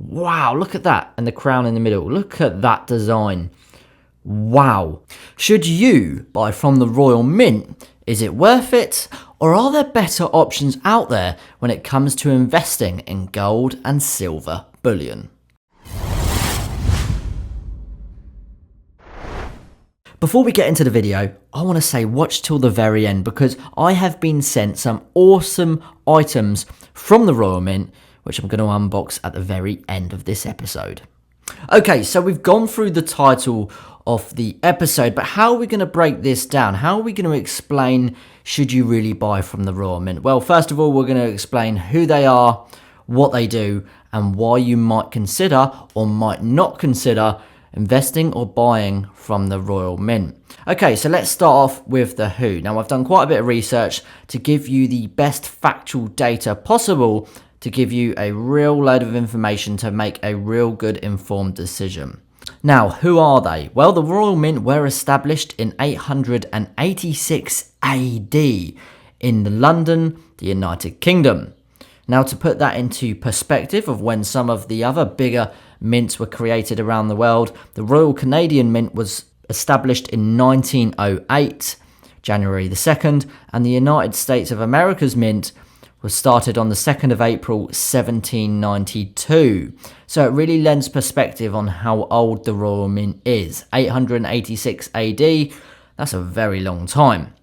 Wow, look at that. And the crown in the middle. Look at that design. Wow. Should you buy from the Royal Mint? Is it worth it? Or are there better options out there when it comes to investing in gold and silver bullion? Before we get into the video, I want to say watch till the very end because I have been sent some awesome items from the Royal Mint, which I'm going to unbox at the very end of this episode. Okay, so we've gone through the title of the episode, but how are we going to break this down? How are we going to explain should you really buy from the Royal Mint? Well, first of all, we're going to explain who they are, what they do, and why you might consider or might not consider investing or buying from the Royal Mint. Okay, so let's start off with the who. Now, I've done quite a bit of research to give you the best factual data possible to give you a real load of information to make a real good informed decision. Now, who are they? Well, the Royal Mint were established in 886 AD in London, the United Kingdom. Now, to put that into perspective of when some of the other bigger mints were created around the world, the Royal Canadian Mint was established in 1908, January the 2nd, and the United States of America's Mint was started on the 2nd of April, 1792. So it really lends perspective on how old the Royal Mint is. 886 AD, that's a very long time.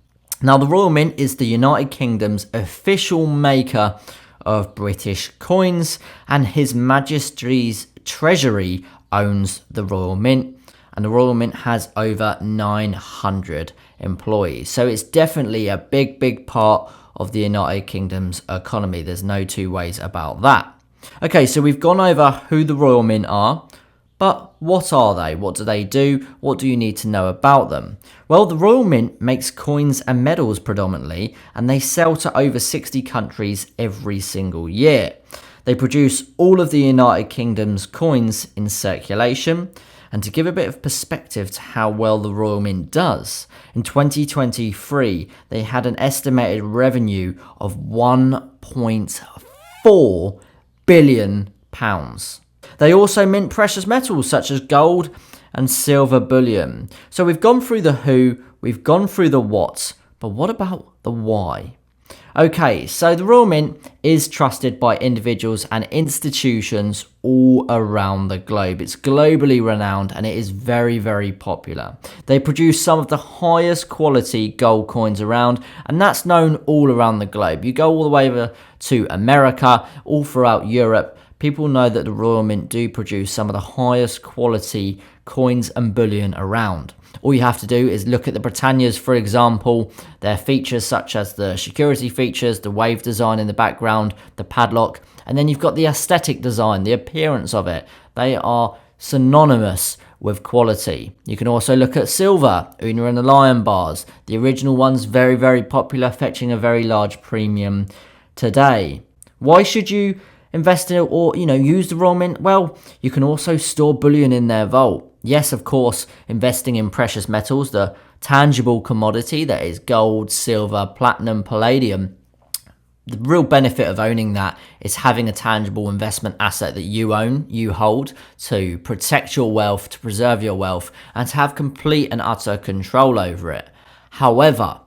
Now, the Royal Mint is the United Kingdom's official maker of British coins, and His Majesty's Treasury owns the Royal Mint, and the Royal Mint has over 900 employees. So it's definitely a big part of the United Kingdom's economy. There's no two ways about that. Okay, so we've gone over who the Royal Mint are, but what are they? What do they do? What do you need to know about them? Well, the Royal Mint makes coins and medals predominantly, and they sell to over 60 countries every single year. They produce all of the United Kingdom's coins in circulation. And to give a bit of perspective to how well the Royal Mint does, in 2023, they had an estimated revenue of £1.4 billion. They also mint precious metals such as gold and silver bullion. So we've gone through the who, we've gone through the what, but what about the why? Okay, so the Royal Mint is trusted by individuals and institutions all around the globe. It's globally renowned and it is very popular. They produce some of the highest quality gold coins around, and that's known all around the globe. You go all the way over to America, all throughout Europe, people know that the Royal Mint do produce some of the highest quality coins and bullion around. All you have to do is look at the Britannias, for example, their features such as the security features, the wave design in the background, the padlock, and then you've got the aesthetic design, the appearance of it. They are synonymous with quality. You can also look at silver, Una and the Lion bars. The original one's very popular, fetching a very large premium today. Why should you invest in it or, use the Royal Mint? Well, you can also store bullion in their vault. Yes, of course, investing in precious metals, the tangible commodity that is gold, silver, platinum, palladium. The real benefit of owning that is having a tangible investment asset that you own, you hold, to protect your wealth, to preserve your wealth, and to have complete and utter control over it. However,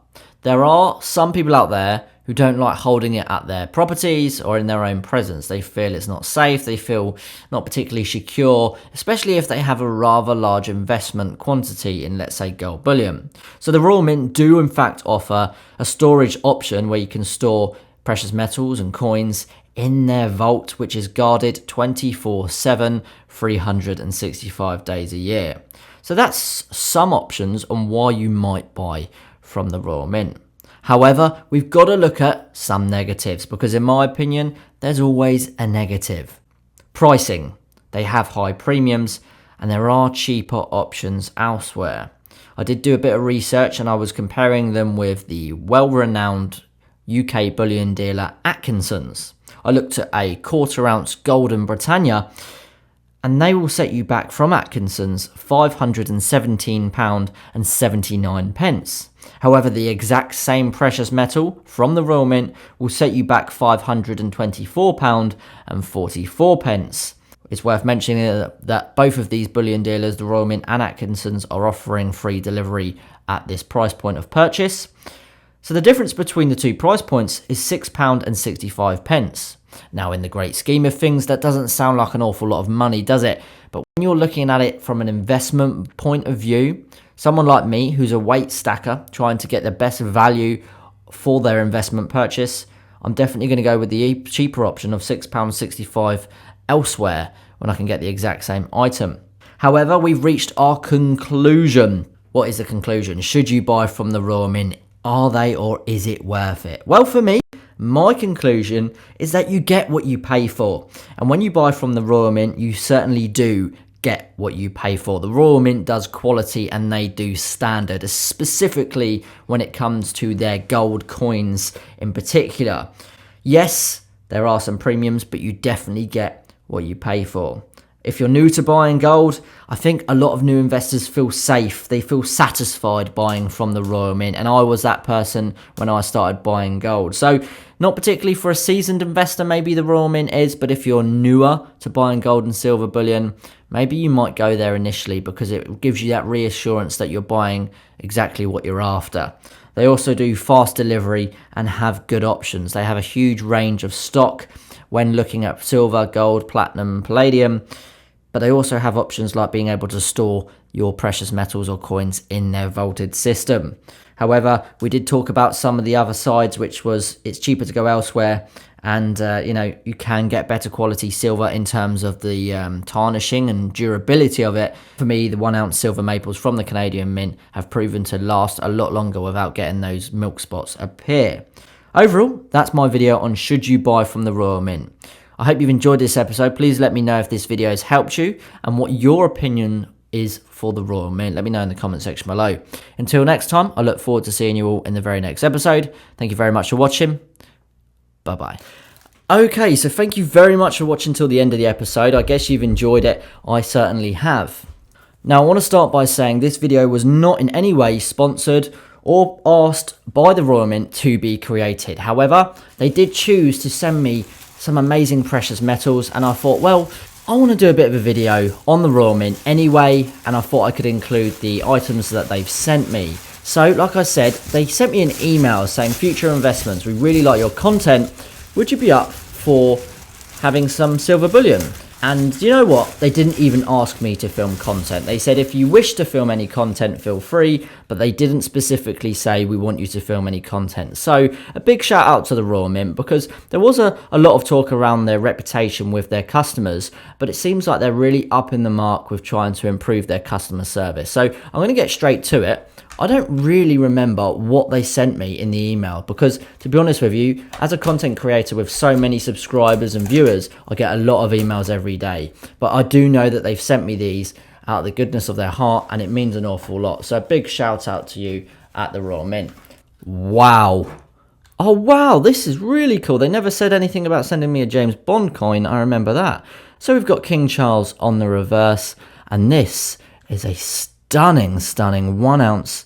there are some people out there who don't like holding it at their properties or in their own presence. They feel it's not safe, they feel not particularly secure, especially if they have a rather large investment quantity in, let's say, gold bullion. So the Royal Mint do in fact offer a storage option where you can store precious metals and coins in their vault, which is guarded 24/7, 365 days a year. So that's some options on why you might buy from the Royal Mint. However, we've got to look at some negatives because in my opinion, there's always a negative. Pricing. They have high premiums and there are cheaper options elsewhere. I did do a bit of research and I was comparing them with the well-renowned UK bullion dealer Atkinson's. I looked at a quarter-ounce golden Britannia and they will set you back from Atkinson's £517.79. However, the exact same precious metal from the Royal Mint will set you back £524.44. It's worth mentioning that both of these bullion dealers, the Royal Mint and Atkinson's, are offering free delivery at this price point of purchase. So the difference between the two price points is £6.65. Now, in the great scheme of things, that doesn't sound like an awful lot of money, does it? But when you're looking at it from an investment point of view, someone like me who's a weight stacker trying to get the best value for their investment purchase, I'm definitely going to go with the cheaper option of £6.65 elsewhere when I can get the exact same item. However, we've reached our conclusion. What is the conclusion? Should you buy from the Royal Mint? Are they, or is it worth it? Well, for me, my conclusion is that you get what you pay for. And when you buy from the Royal Mint, you certainly do get what you pay for. The Royal Mint does quality and they do standard, specifically when it comes to their gold coins in particular. Yes, there are some premiums, but you definitely get what you pay for. If you're new to buying gold, I think a lot of new investors feel safe. They feel satisfied buying from the Royal Mint. And I was that person when I started buying gold. So not particularly for a seasoned investor, maybe the Royal Mint is. But if you're newer to buying gold and silver bullion, maybe you might go there initially because it gives you that reassurance that you're buying exactly what you're after. They also do fast delivery and have good options. They have a huge range of stock when looking at silver, gold, platinum, palladium. But they also have options like being able to store your precious metals or coins in their vaulted system. However, we did talk about some of the other sides, which was it's cheaper to go elsewhere. And, you can get better quality silver in terms of the tarnishing and durability of it. For me, the 1 ounce silver maples from the Canadian Mint have proven to last a lot longer without getting those milk spots appear. Overall, that's my video on should you buy from the Royal Mint. I hope you've enjoyed this episode. Please let me know if this video has helped you and what your opinion is for the Royal Mint. Let me know in the comment section below. Until next time, I look forward to seeing you all in the very next episode. Thank you very much for watching. Bye-bye. Okay, so thank you very much for watching till the end of the episode. I guess you've enjoyed it. I certainly have. Now, I want to start by saying this video was not in any way sponsored or asked by the Royal Mint to be created. However, they did choose to send me some amazing precious metals, and I thought, well, I want to do a bit of a video on the Royal Mint anyway, and I thought I could include the items that they've sent me. So, like I said, they sent me an email saying, future investments, we really like your content. Would you be up for having some silver bullion? And you know what? They didn't even ask me to film content. They said, if you wish to film any content, feel free, but they didn't specifically say we want you to film any content. So a big shout out to the Royal Mint, because there was a lot of talk around their reputation with their customers, but it seems like they're really up in the mark with trying to improve their customer service. So I'm going to get straight to it. I don't really remember what they sent me in the email because, to be honest with you, as a content creator with so many subscribers and viewers, I get a lot of emails every day. But I do know that they've sent me these out of the goodness of their heart, and it means an awful lot. So a big shout out to you at the Royal Mint. Wow. Oh, wow, this is really cool. They never said anything about sending me a James Bond coin. I remember that. So we've got King Charles on the reverse, and this is a stunning 1 ounce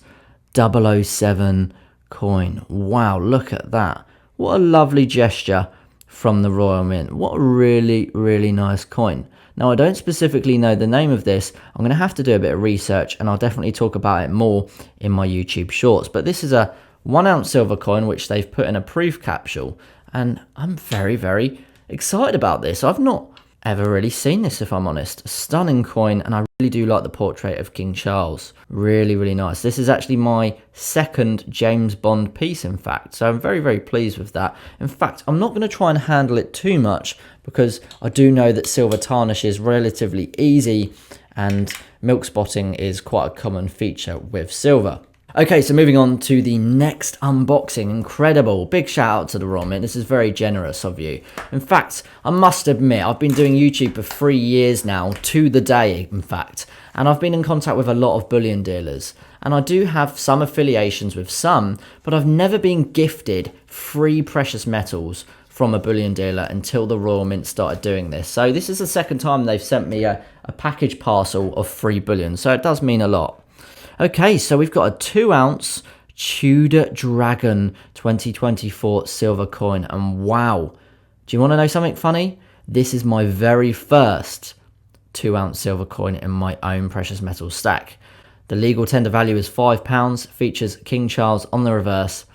007 coin. Wow, look at that. What a lovely gesture from the Royal Mint. What a really nice coin. Now, I don't specifically know the name of this. I'm going to have to do a bit of research, and I'll definitely talk about it more in my YouTube shorts. But this is a 1 ounce silver coin, which they've put in a proof capsule, and I'm very excited about this. I've not ever really seen this, if I'm honest. A stunning coin, and I really do like the portrait of King Charles. Really nice. This is actually my second James Bond piece, in fact, so I'm very pleased with that. In fact, I'm not going to try and handle it too much because I do know that silver tarnish is relatively easy and milk spotting is quite a common feature with silver. Okay, so moving on to the next unboxing. Incredible. Big shout out to the Royal Mint. This is very generous of you. In fact, I must admit, I've been doing YouTube for 3 years now, to the day, in fact. And I've been in contact with a lot of bullion dealers. And I do have some affiliations with some, but I've never been gifted free precious metals from a bullion dealer until the Royal Mint started doing this. So this is the second time they've sent me a package parcel of free bullion. So it does mean a lot. Okay, so we've got a 2 ounce Tudor Dragon 2024 silver coin, and wow, do you want to know something funny? This is my very first 2-ounce silver coin in my own precious metal stack. The legal tender value is £5, features King Charles on the reverse,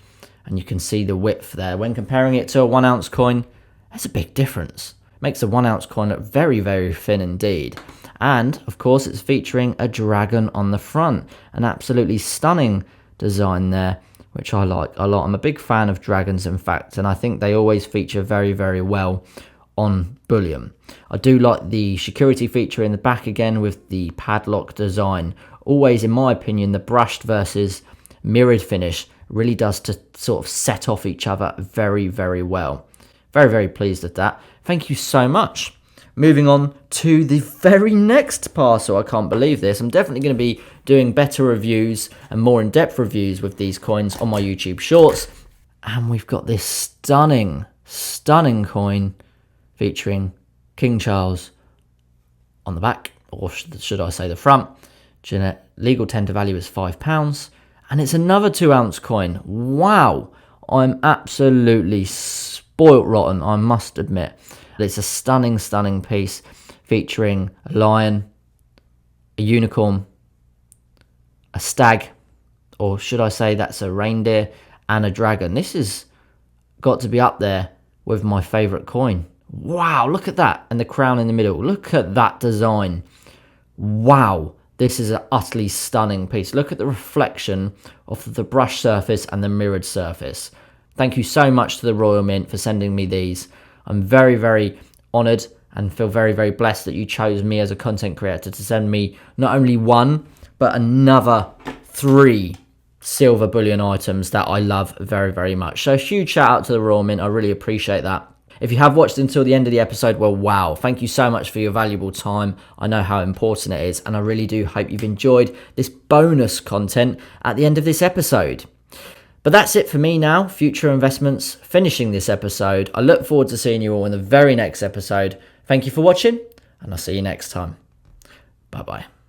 and you can see the width there. When comparing it to a 1-ounce coin, there's a big difference. Makes a 1-ounce coin look very, very thin indeed. And, of course, it's featuring a dragon on the front. An absolutely stunning design there, which I like a lot. I'm a big fan of dragons, in fact, and I think they always feature very, very well on bullion. I do like the security feature in the back again with the padlock design. Always, in my opinion, the brushed versus mirrored finish really does to sort of set off each other very, very well. Very, very pleased with that. Thank you so much. Moving on to the very next parcel. I can't believe this. I'm definitely going to be doing better reviews and more in-depth reviews with these coins on my YouTube shorts. And we've got this stunning, stunning coin featuring King Charles on the back, or should I say the front. Legal tender value is £5. And it's another 2-ounce coin. Wow. I'm absolutely spoilt rotten, I must admit. It's a stunning, stunning piece featuring a lion, a unicorn, a stag, or should I say that's a reindeer, and a dragon. This has got to be up there with my favourite coin. Wow, look at that. And the crown in the middle. Look at that design. Wow, this is an utterly stunning piece. Look at the reflection of the brush surface and the mirrored surface. Thank you so much to the Royal Mint for sending me these. I'm very, very honoured and feel very, very blessed that you chose me as a content creator to send me not only one, but another 3 silver bullion items that I love very, very much. So a huge shout out to the Royal Mint. I really appreciate that. If you have watched until the end of the episode, well, wow, thank you so much for your valuable time. I know how important it is, and I really do hope you've enjoyed this bonus content at the end of this episode. But that's it for me now, Future Investments, finishing this episode. I look forward to seeing you all in the very next episode. Thank you for watching, and I'll see you next time. Bye-bye.